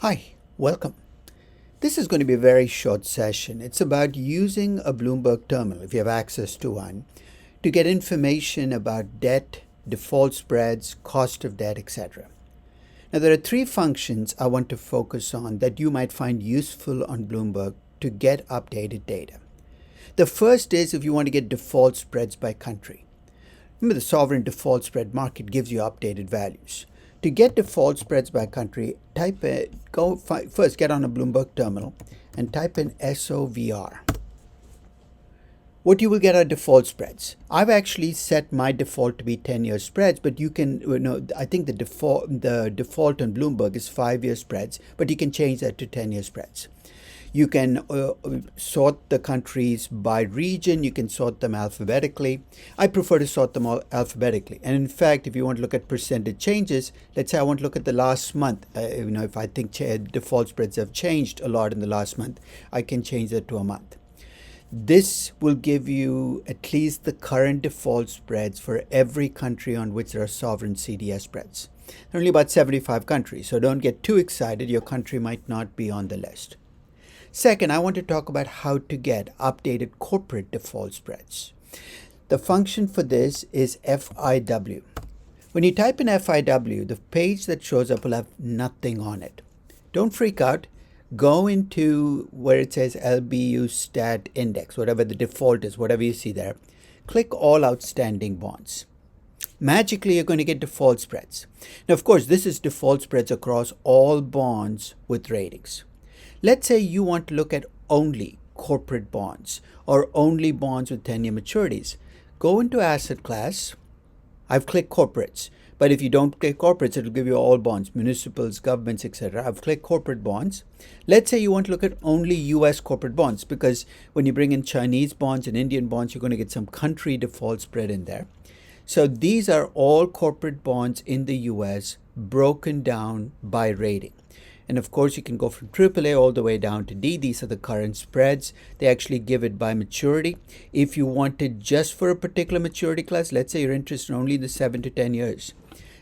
Hi, welcome. This is going to be a very short session. It's about using a Bloomberg terminal, if you have access to one, to get information about debt, default spreads, cost of debt, etc. Now, there are three functions I want to focus on that you might find useful on Bloomberg to get updated data. The first is if you want to get default spreads by country. Remember, the sovereign default spread market gives you updated values. To get default spreads by country, first get on a Bloomberg terminal and type in SOVR. What you will get are default spreads. I've actually set my default to be 10-year spreads, but you can, I think the default on Bloomberg is 5-year spreads, but you can change that to 10-year spreads. You can sort the countries by region. You can sort them alphabetically. I prefer to sort them all alphabetically. And in fact, if you want to look at percentage changes, let's say I want to look at the last month. If I think default spreads have changed a lot in the last month, I can change that to a month. This will give you at least the current default spreads for every country on which there are sovereign CDS spreads. There are only about 75 countries, so don't get too excited. Your country might not be on the list. Second, I want to talk about how to get updated corporate default spreads. The function for this is FIW. When you type in FIW, the page that shows up will have nothing on it. Don't freak out. Go into where it says LBU stat index, whatever the default is, whatever you see there. Click all outstanding bonds. Magically, you're going to get default spreads. Now, of course, this is default spreads across all bonds with ratings. Let's say you want to look at only corporate bonds or only bonds with 10-year maturities. Go into asset class. I've clicked corporates, but if you don't click corporates, it'll give you all bonds, municipals, governments, etc. I've clicked corporate bonds. Let's say you want to look at only US corporate bonds, because when you bring in Chinese bonds and Indian bonds, you're going to get some country default spread in there. So these are all corporate bonds in the US broken down by rating. And of course, you can go from AAA all the way down to D. These are the current spreads. They actually give it by maturity. If you wanted just for a particular maturity class, let's say you're interested only in the 7 to 10 years,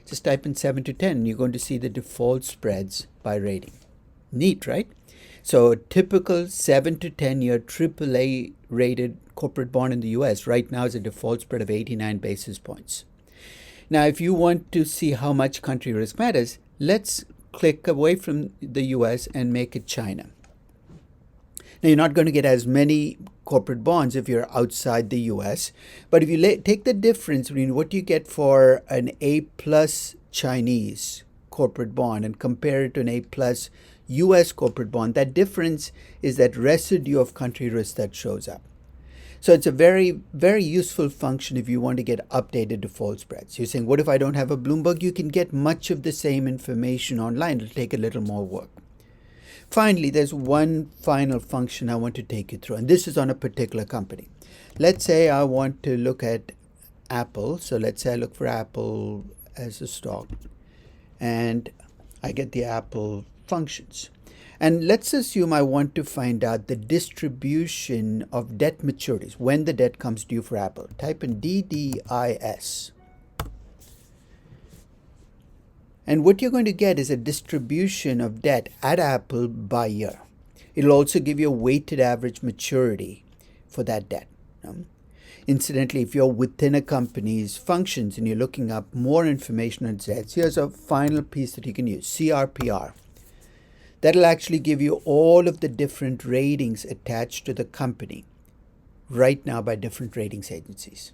just type in 7 to 10 and you're going to see the default spreads by rating. Neat, right? So a typical 7 to 10 year AAA rated corporate bond in the US right now is a default spread of 89 basis points. Now, if you want to see how much country risk matters, let's click away from the US and make it China. Now, you're not going to get as many corporate bonds if you're outside the US, but if you take the difference between what you get for an A plus Chinese corporate bond and compare it to an A plus US corporate bond, that difference is that residue of country risk that shows up. So it's a very, very useful function if you want to get updated default spreads. You're saying, what if I don't have a Bloomberg? You can get much of the same information online. It'll take a little more work. Finally, there's one final function I want to take you through, and this is on a particular company. Let's say I want to look at Apple. So let's say I look for Apple as a stock, and I get the Apple functions. And let's assume I want to find out the distribution of debt maturities, when the debt comes due for Apple. Type in DDIS. And what you're going to get is a distribution of debt at Apple by year. It'll also give you a weighted average maturity for that debt. Incidentally, if you're within a company's functions and you're looking up more information on debts, here's a final piece that you can use, CRPR. That'll actually give you all of the different ratings attached to the company right now by different ratings agencies.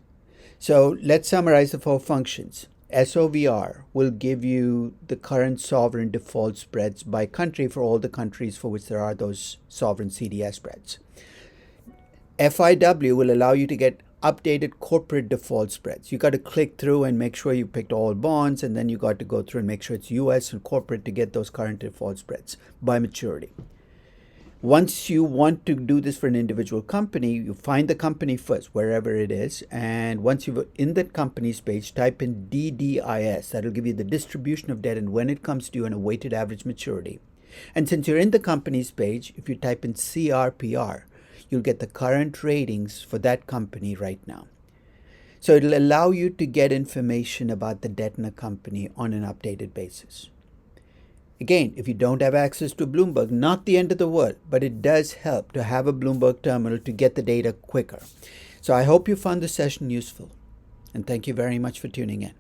So let's summarize the four functions. SOVR will give you the current sovereign default spreads by country for all the countries for which there are those sovereign CDS spreads. FIW will allow you to get updated corporate default spreads. You got to click through and make sure you picked all bonds, and then you got to go through and make sure it's US and corporate to get those current default spreads by maturity. Once you want to do this for an individual company, you find the company first, wherever it is, and once you're in that company's page, type in DDIS. That'll give you the distribution of debt and when it comes due and a weighted average maturity. And since you're in the company's page, if you type in CRPR, you'll get the current ratings for that company right now. So it'll allow you to get information about the debt in a company on an updated basis. Again, if you don't have access to Bloomberg, not the end of the world, but it does help to have a Bloomberg terminal to get the data quicker. So I hope you found this session useful, and thank you very much for tuning in.